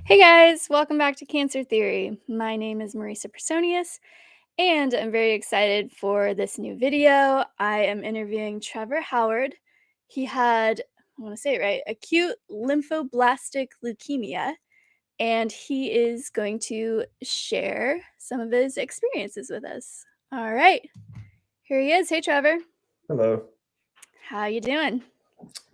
Hey guys, welcome back to Cancer Theory. My name is Marisa Personius, and I'm very excited for this new video. I am interviewing Trevor Howard. He had, I want to say it right, acute lymphoblastic leukemia, and he is going to share some of his experiences with us. All right, here he is. Hey Trevor, Hello. how you doing?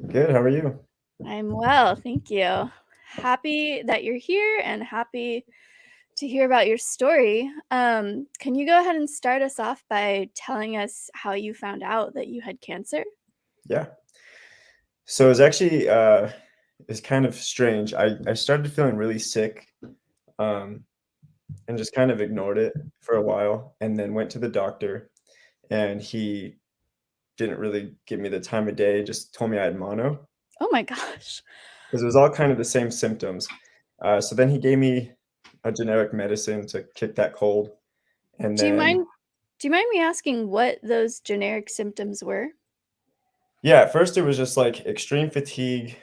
Good. How are you? I'm well, thank you. Happy that you're here and happy to hear about your story. Can you go ahead and start us off by telling us how you found out that you had cancer? Yeah. So it's kind of strange. I started feeling really sick, um, and just kind of ignored it for a while, and then went to the doctor, and he didn't really give me the time of day. Just told me I had mono Oh my gosh. because it was all kind of the same symptoms. So then he gave me a generic medicine to kick that cold, and Do you then mind do you mind me asking what those generic symptoms were? yeah, at first it was just like extreme fatigue,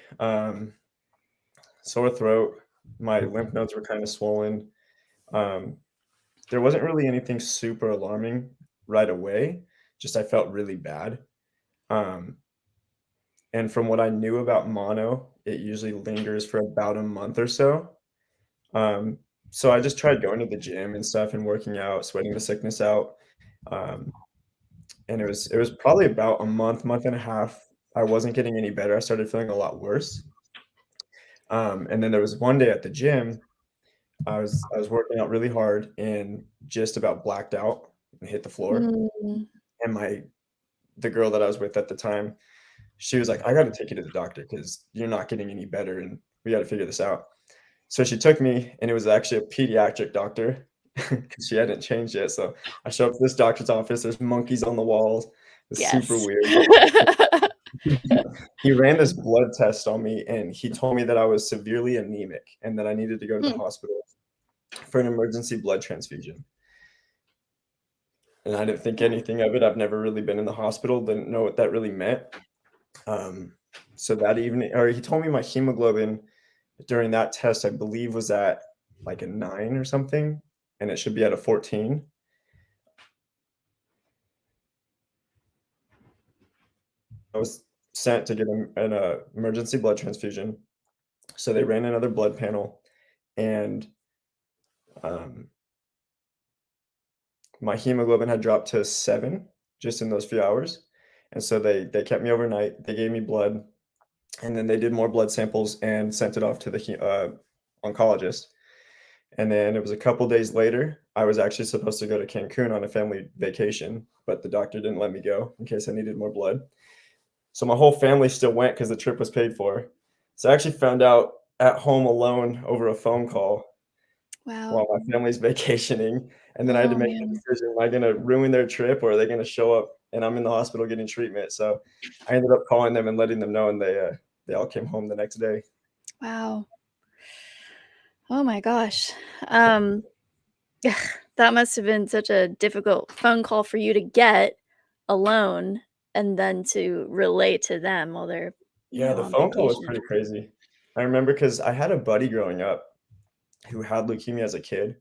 sore throat. My lymph nodes were kind of swollen. Um, there wasn't really anything super alarming right away, just I felt really bad. Um, and from what I knew about mono, it usually lingers for about a month or so. Um, so I just tried going to the gym and stuff and working out, sweating the sickness out. Um, and it was probably about a month and a half. I wasn't getting any better. I started feeling a lot worse. And then there was one day at the gym, I was working out really hard and just about blacked out and hit the floor. Mm, And the girl that I was with at the time, she was like, "I gotta take you to the doctor because you're not getting any better and we gotta figure this out." So she took me and it was actually a pediatric doctor because she hadn't changed yet. So I show up to this doctor's office, there's monkeys on the walls. It's super yes. weird. He ran this blood test on me and he told me that I was severely anemic and that I needed to go to the Hmm, hospital for an emergency blood transfusion. And I didn't think anything of it. I've never really been in the hospital, didn't know what that really meant. Um, so that evening, or he told me my hemoglobin during that test, I believe, was at like a 9 or something, and it should be at a 14. I was sent to get an emergency blood transfusion. So they ran another blood panel, and um, my hemoglobin had dropped to 7 just in those few hours. And so they kept me overnight. They gave me blood, and then they did more blood samples and sent it off to the oncologist. And then it was a couple days later, I was actually supposed to go to Cancun on a family vacation, but the doctor didn't let me go in case I needed more blood. So my whole family still went because the trip was paid for. So I actually found out at home alone over a phone call wow. while my family's vacationing. And then I had to Oh make the man. decision, am I going to ruin their trip or are they going to show up and I'm in the hospital getting treatment? So I ended up calling them and letting them know, and they all came home the next day. Wow. Oh my gosh. Um ugh, that must have been such a difficult phone call for you to get alone and then to relate to them while they're, Yeah, the on phone call was vacation. pretty crazy. I remember because I had a buddy growing up who had leukemia as a kid,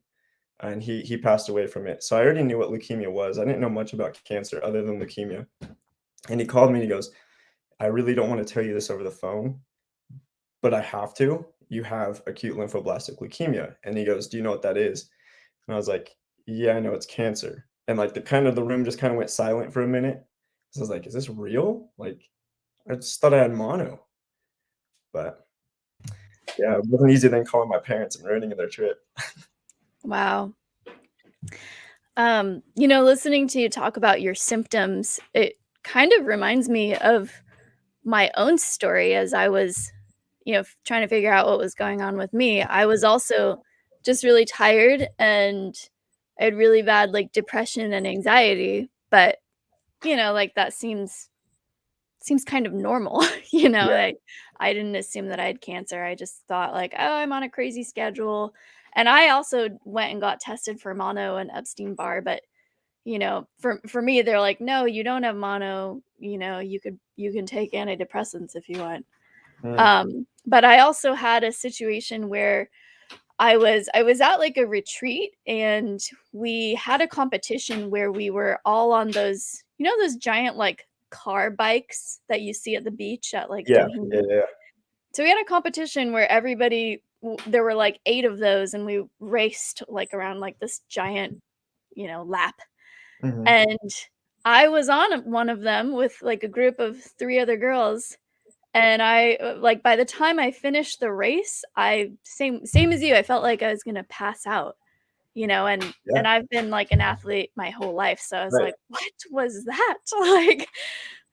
and he passed away from it. So I already knew what leukemia was. I didn't know much about cancer other than leukemia. And he called me and he goes, "I really don't want to tell you this over the phone, but I have to. You have acute lymphoblastic leukemia." And he goes, "Do you know what that is?" And I was like, "Yeah, I know it's cancer." And like the room just kind of went silent for a minute. So I was like, "Is this real?" Like I just thought I had mono. But yeah, it wasn't easy then calling my parents and ruining their trip. Wow. Listening to you talk about your symptoms, it kind of reminds me of my own story as I was, trying to figure out what was going on with me. I was also just really tired and I had really bad like depression and anxiety, but like that seems kind of normal, Yeah. I didn't assume that I had cancer. I just thought like, "Oh, I'm on a crazy schedule." And I also went and got tested for mono and Epstein-Barr, but for me, they're like, "No, you don't have mono, you can take antidepressants if you want." Mm, But I also had a situation where I was at, like, a retreat, and we had a competition where we were all on those those giant, like, car bikes that you see at the beach at, like, Yeah, yeah, Doheny? yeah. So we had a competition where everybody there were, like, 8 of those, and we raced, like, around, like, this giant, lap, Mhm. and I was on one of them with, like, a group of 3 other girls, and like, by the time I finished the race, I same as you, I felt like I was gonna pass out, and Yeah, I've been, like, an athlete my whole life, so I was right. like, "What was that?" Like,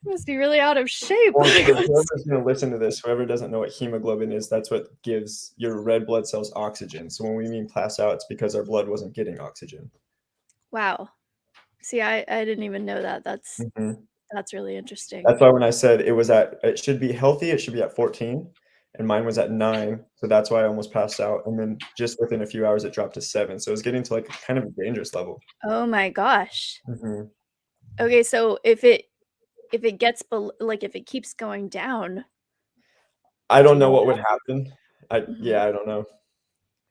I must be really out of shape, Well, like, for what's whoever's gonna listen to this, whoever doesn't know what hemoglobin is, that's what gives your red blood cells oxygen. So when we mean pass out, it's because our blood wasn't getting oxygen. Wow. See, I didn't even know that, Mhm. that's really interesting. That's why when I said it should be healthy, it should be at 14, and mine was at 9, so that's why I almost passed out, and then just within a few hours, it dropped to 7, so it was getting to, like, kind of a dangerous level. Oh my gosh. Mhm. Okay, so if it gets like, if it keeps going down, I do don't you know know what what would happens? happen. Mhm. Yeah, I don't know.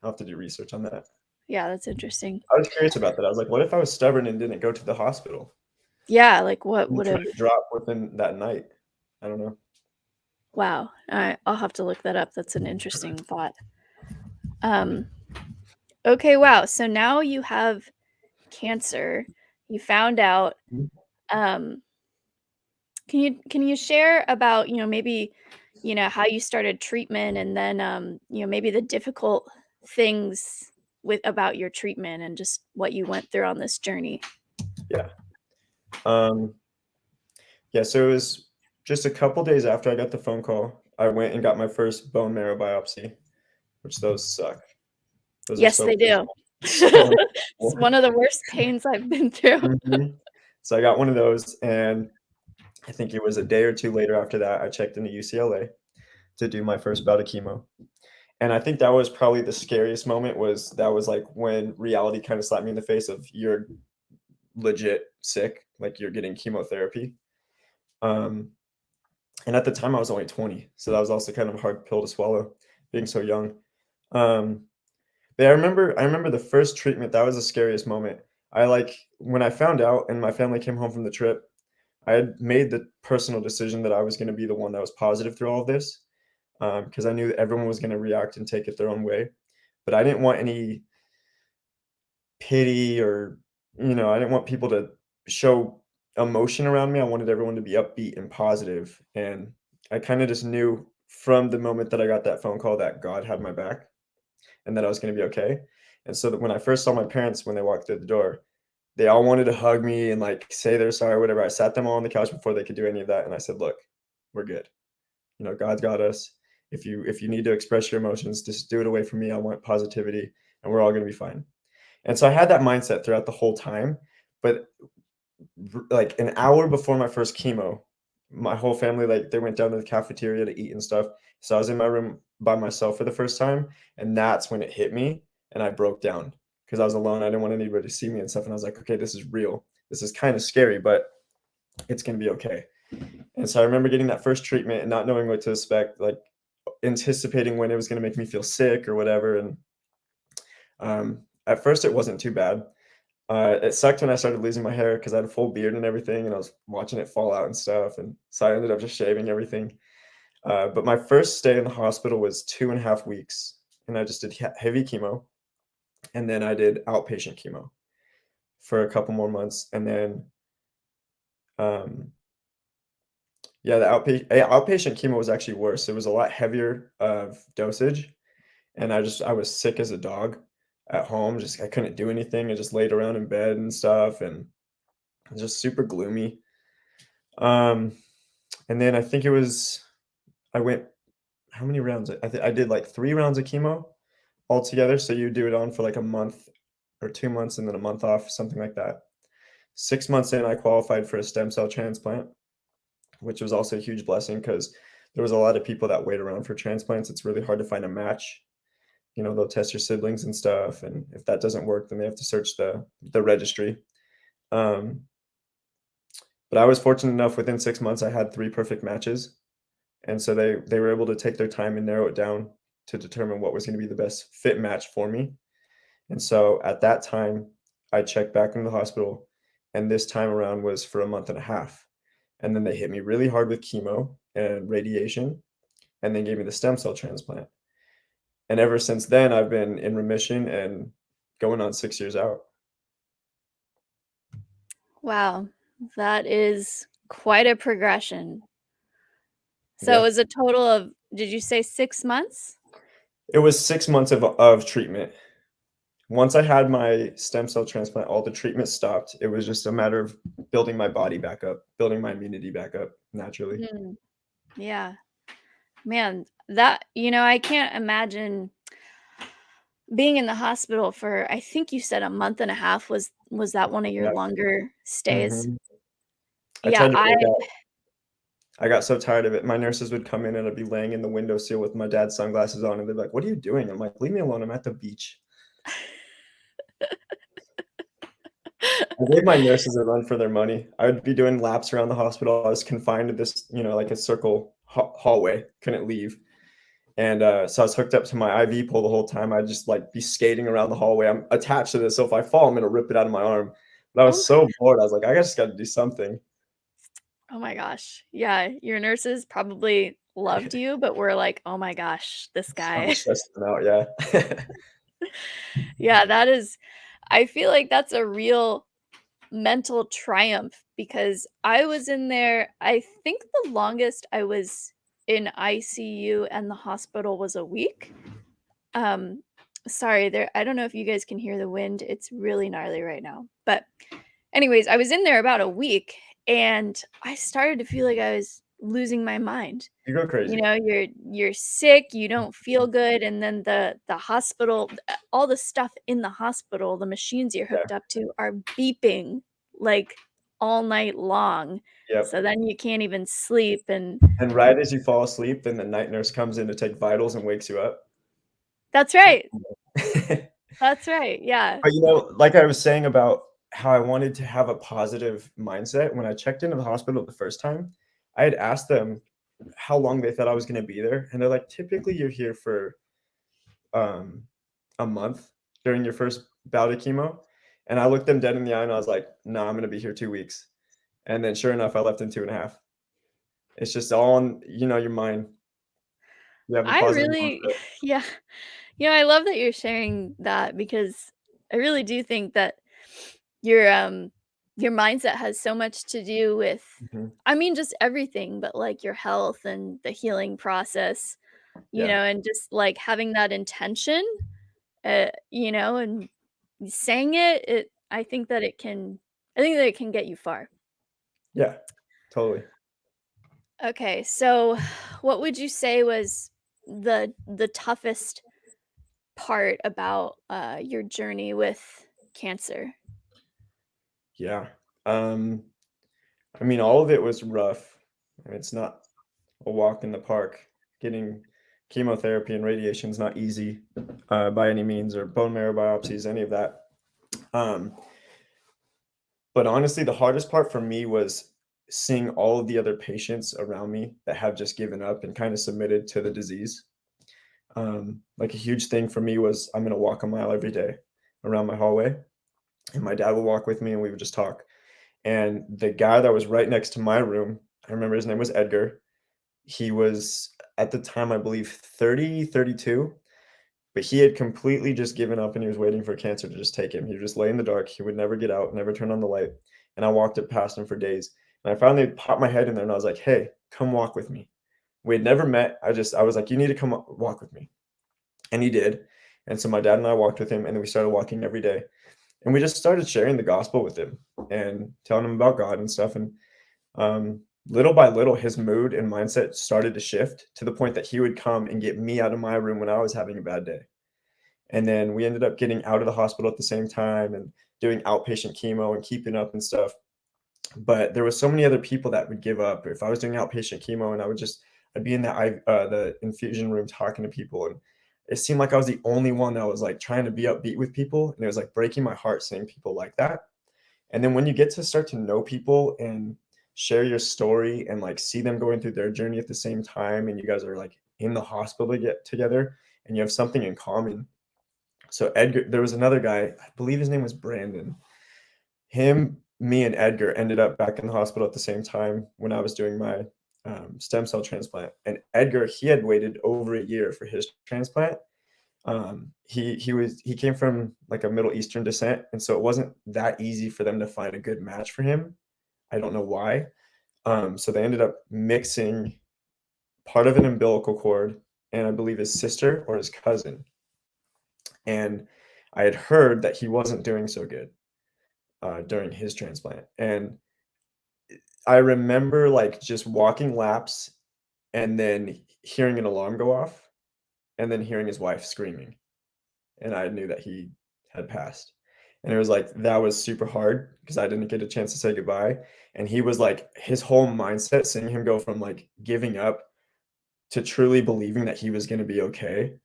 I'll have to do research on that. Yeah, that's interesting. I was curious about that. I was like, "What if I was stubborn and didn't go to the hospital?" Yeah, like, what And could would've it drop within that night? I don't know. wow, I'll have to look that up, that's an interesting thought. Um, okay, wow, so now you have cancer, you found out, Mhm. um, can you share about, maybe, how you started treatment and then, maybe the difficult things with about your treatment and just what you went through on this journey? Yeah. Um, yeah, so it was just a couple days after I got the phone call, I went and got my first bone marrow biopsy, which those suck. Those are Yes, so they do. painful. So It's uncomfortable. one of the worst pains I've been through. Mhm. So I got one of those, and I think it was a day or 2 later after that, I checked into UCLA to do my first bout of chemo. And I think that was probably the scariest moment was that was, like, when reality kinda slapped me in the face of you're legit sick, like, you're getting chemotherapy. Um, and at the time, I was only 20, so that was also kind of a hard pill to swallow, being so young. Um, but I remember the first treatment, that was the scariest moment. When I found out and my family came home from the trip, I had made the personal decision that I was gonna be the one that was positive through all of this, because I knew that everyone was gonna react and take it their own way. But I didn't want any pity or, I didn't want people to show emotion around me. I wanted everyone to be upbeat and positive, and I kinda just knew from the moment that I got that phone call that God had my back and that I was gonna be okay, and so that when I first saw my parents when they walked through the door, they all wanted to hug me and, like, say they're sorry or whatever. I sat them all on the couch before they could do any of that, and I said, "Look, we're good. God's got us. If you need to express your emotions, just do it away from me. I want positivity, and we're all gonna be fine." And so I had that mindset throughout the whole time, but like an hour before my first chemo, my whole family, like, they went down to the cafeteria to eat and stuff. So I was in my room by myself for the first time, and that's when it hit me, and I broke down because I was alone. I didn't want anybody to see me and stuff. And I was like, okay, this is real. This is kind of scary, but it's gonna be okay. And so I remember getting that first treatment and not knowing what to expect, like anticipating when it was gonna make me feel sick or whatever. And at first, it wasn't too bad. It sucked when I started losing my hair because I had a full beard and everything, and I was watching it fall out and stuff, and so I ended up just shaving everything. But my first stay in the hospital was 2.5 weeks, and I just did heavy chemo, and then I did outpatient chemo for a couple more months, and then, um, yeah, outpatient chemo was actually worse. It was a lot heavier of dosage, and I was sick as a dog at home. Just I couldn't do anything. I just laid around in bed and stuff, and it was just super gloomy. Um, and then I think I went how many rounds? I did, like, 3 rounds of chemo altogether, so you do it on for, like, a month or 2 months and then a month off, something like that. 6 months in, I qualified for a stem cell transplant, which was also a huge blessing because there was a lot of people that wait around for transplants. It's really hard to find a match. They'll test your siblings and stuff, and if that doesn't work, then they have to search the registry. Um, but I was fortunate enough within 6 months, I had 3 perfect matches. And so they were able to take their time and narrow it down. to determine what was gonna be the best fit match for me. And so at that time, I checked back into the hospital, and this time around was for a month and a half. And then they hit me really hard with chemo and radiation, and then gave me the stem cell transplant. And ever since then, I've been in remission and going on 6 years out. Wow, that is quite a progression. So it Yeah. was a total of, did you say 6 months? It was 6 months of treatment. Once I had my stem cell transplant, all the treatment stopped. It was just a matter of building my body back up, building my immunity back up naturally. Mm, yeah. Man, that I can't imagine being in the hospital for, I think you said a month and a half. Was that one of your Yeah. longer stays? Mhm. I Yeah, tried to break out. I got so tired of it. My nurses would come in and I'd be laying in the windowsill with my dad's sunglasses on, and they'd be like, "What are you doing?" I'm like, "Leave me alone. I'm at the beach." I gave my nurses a run for their money. I would be doing laps around the hospital. I was confined to this, like a circle hallway, couldn't leave. And so I was hooked up to my IV pole the whole time. I'd just like be skating around the hallway. I'm attached to this, so if I fall, I'm gonna rip it out of my arm. But I oh was so bored. I was like, I just got to do something. oh my gosh. Yeah, your nurses probably loved you, but were like, "Oh my gosh, this I'm guy." stressing them out. Yeah. Yeah, that is, I feel like that's a real mental triumph because I was in there, I think the longest I was in ICU and the hospital was a week. Um, sorry, there, I don't know if you guys can hear the wind. It's really gnarly right now. But anyways, I was in there about a week and I started to feel like I was losing my mind. You go You crazy. know, you're sick, you don't feel good, and then the hospital, all the stuff in the hospital, the machines you're Yeah. hooked up to are beeping, like, all night long, Yep. so then you can't even sleep, and And right as you fall asleep, then the night nurse comes in to take vitals and wakes you up. that's It's like, right, that's right, yeah. but, like I was saying about how I wanted to have a positive mindset, when I checked into the hospital the first time, I had asked them how long they thought I was gonna be there, and they're like, "Typically, you're here for, um, a month during your first bout of chemo," and I looked them dead in the eye, and I was like, "No, I'm gonna be here 2 weeks," and then sure enough, I left in 2.5. It's just all in, your mind. You have a I positive really mindset. yeah. I love that you're sharing that because I really do think that your, your mindset has so much to do with, Mhm. I mean, just everything, but, like, your health and the healing process, Yeah. and just, like, having that intention, and saying it, I think that it can get you far. Yeah. Totally. Okay, so what would you say was the toughest part about, your journey with cancer? Yeah. Um, I mean, all of it was rough. It's not a walk in the park. Getting chemotherapy and radiation is not easy, by any means, or bone marrow biopsies, any of that. Um, but honestly, the hardest part for me was seeing all of the other patients around me that have just given up and kind of submitted to the disease. Like a huge thing for me was I'm gonna walk a mile every day around my hallway, and my dad would walk with me, and we would just talk. And the guy that was right next to my room, I remember his name was Edgar. He was at the time, I believe, 30, 32, but he had completely just given up and he was waiting for cancer to just take him. He would just lay in the dark. He would never get out, never turn on the light. And I walked it past him for days. And I finally popped my head in there and I was like, "Hey, come walk with me." We had never met. I was like, "You need to come walk with me." And he did. And so my dad and I walked with him and then we started walking every day. And we just started sharing the gospel with him and telling him about God and stuff. And little by little, his mood and mindset started to shift to the point that he would come and get me out of my room when I was having a bad day. And then we ended up getting out of the hospital at the same time and doing outpatient chemo and keeping up and stuff. But there was so many other people that would give up. If I was doing outpatient chemo and I'd be in the infusion room talking to people, and it seemed like I was the only one that was like trying to be upbeat with people, and it was like breaking my heart seeing people like that. And then when you get to start to know people and share your story and like see them going through their journey at the same time, and you guys are like in the hospital to get together, and you have something in common. So Edgar, there was another guy, I believe his name was Brandon. Him, me, and Edgar ended up back in the hospital at the same time when I was doing my stem cell transplant. And Edgar, he had waited over a year for his transplant. He came from like a Middle Eastern descent, and so it wasn't that easy for them to find a good match for him. I don't know why. So they ended up mixing part of an umbilical cord and I believe his sister or his cousin. And I had heard that he wasn't doing so good during his transplant. And I remember like just walking laps and then hearing an alarm go off and then hearing his wife screaming. And I knew that he had passed. And it was like that was super hard because I didn't get a chance to say goodbye. And he was like his whole mindset, seeing him go from like giving up to truly believing that he was going to be okay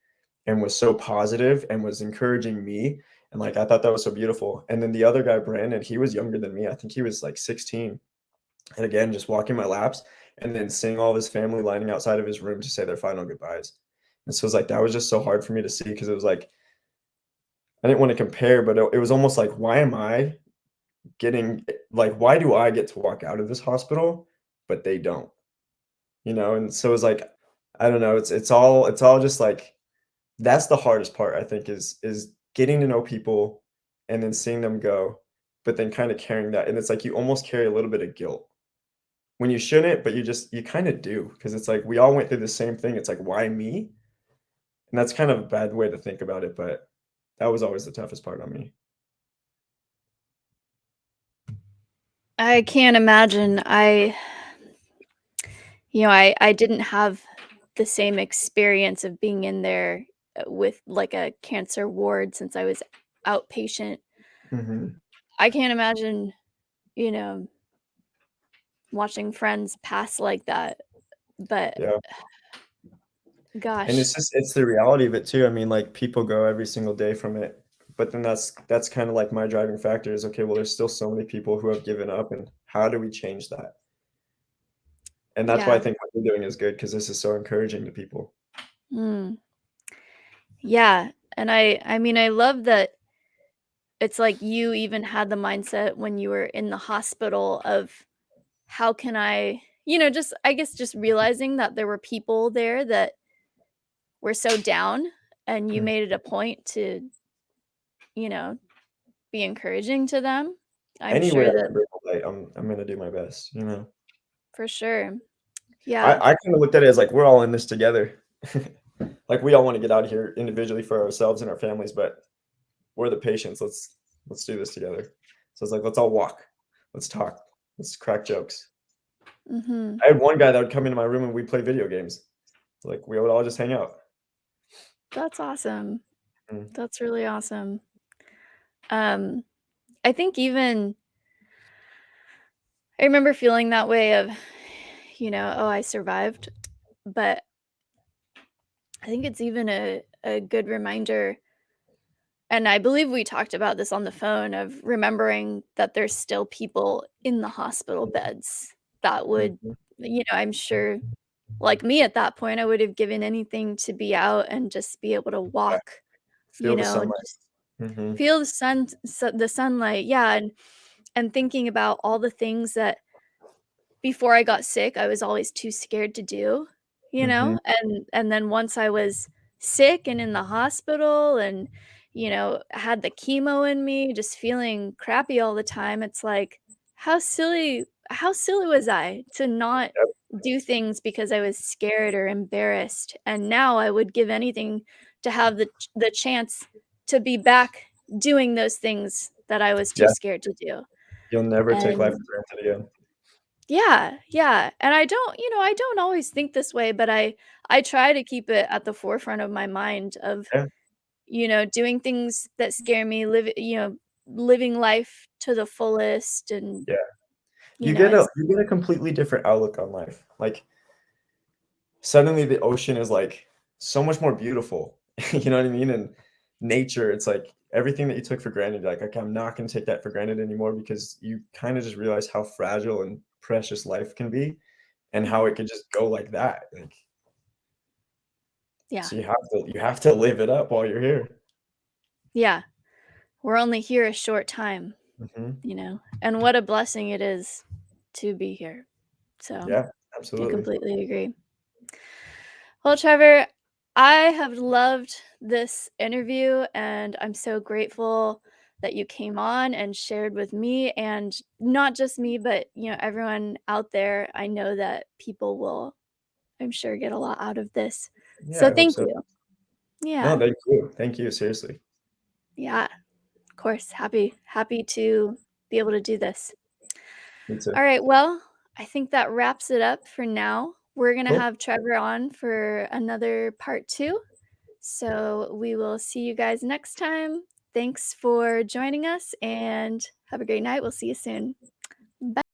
and was so positive and was encouraging me. And like I thought that was so beautiful. And then the other guy, Brandon, he was younger than me. I think he was like 16. And again, just walking my laps and then seeing all of his family lining outside of his room to say their final goodbyes. And so it was like that was just so hard for me to see because it was like I didn't want to compare, but it was almost like, why am I getting like why do I get to walk out of this hospital, but they don't? You know, and so it's like, I don't know, it's all just like that's the hardest part, I think, is getting to know people and then seeing them go, but then kinda carrying that, and it's like you almost carry a little bit of guilt when you shouldn't, but you kinda do because it's like we all went through the same thing, it's like, "Why me?" And that's kind of a bad way to think about it, but that was always the toughest part on me. I can't imagine. I didn't have the same experience of being in there, with, like, a cancer ward since I was outpatient. Mhm. I can't imagine, you know, watching friends pass like that, but Yeah. And gosh, it's the reality of it too. I mean, like, people go every single day from it, but then that's kinda like my driving factor is, okay, well, there's still so many people who have given up, and how do we change that? And that's why I yeah, think what you're doing is good because this is so encouraging to people. mm, yeah, and I mean, I love that it's like you even had the mindset when you were in the hospital of, "How can I" just I guess just realizing that there were people there that were so down, and you Mm. made it a point to, you know, be encouraging to them. I'm Any way sure I that can bring the light, I'm gonna do my best, you know? for sure. Yeah. I kinda looked at it as, like, we're all in this together. Like, we all wanna get out of here individually for ourselves and our families, but we're the patients, let's do this together. So it's like, let's all walk, let's talk, let's crack jokes. Mhm. I had one guy that would come into my room and we'd play video games. Like, we would all just hang out. That's awesome. Mm, That's really awesome. Um, I think even I remember feeling that way of, "Oh, I survived," but I think it's even a good reminder, and I believe we talked about this on the phone, of remembering that there's still people in the hospital beds that would mhm. I'm sure, like me at that point, I would have given anything to be out and just be able to Yeah, walk, feel the and sunlight. just Mhm. feel the sunlight, yeah, and thinking about all the things that before I got sick, I was always too scared to do, Mhm. and then once I was sick and in the hospital and, had the chemo in me, just feeling crappy all the time, it's like, how silly was I to not Yep. do things because I was scared or embarrassed, and now I would give anything to have the chance to be back doing those things that I was too Yeah, scared to do, you'll never take life and for granted again. yeah, yeah, and I don't always think this way, but I try to keep it at the forefront of my mind of, Yeah, doing things that scare me, living life to the fullest and, yeah. it's You get a completely different outlook on life. Like, suddenly the ocean is, like, so much more beautiful, you know what I mean? And nature, it's like everything that you took for granted, like, "Okay, I'm not gonna take that for granted anymore," because you kinda just realize how fragile and precious life can be and how Mhm. it could just go like that, like Yeah. So you have to live it up while you're here. Yeah. We're only here a short time, Mhm. and what a blessing it is to be here. So, Yeah, I absolutely. completely agree. Well, Trevor, I have loved this interview, and I'm so grateful that you came on and shared with me, and not just me, but everyone out there. I know that people will, I'm sure, get a lot out of this. Yeah, So I hope thank so. you. No, Yeah. thank you. Thank you, seriously. Yeah. Of course. Happy to be able to do this. Me too. All right, well, I think that wraps it up for now. We're gonna Cool. have Trevor on for another part 2. So we will see you guys next time. Thanks for joining us and have a great night. We'll see you soon. Bye.